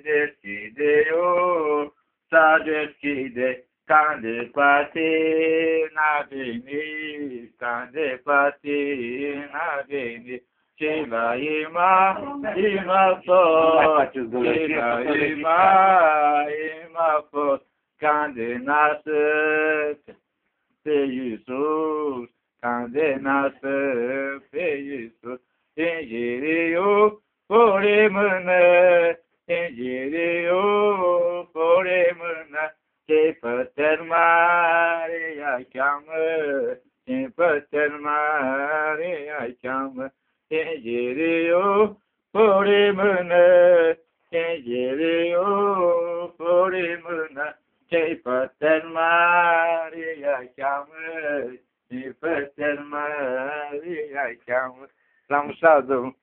deschide-o, s-a deschide, ca departe n-a venit, ca departe n-a venit. Ce la inima fost, ce la inima fost, când nasă pe Iisus, când nasă pe Iisus. Ingeriu, fore mână, ingeriu, fore mână, ce păter mare ea cheamă, ce păter mare ea cheamă. Ingeriu, fore mână, ingeriu, fore mână, ce păter mare ea cheamă, ce păter mare ea cheamă. La mușat, domnul.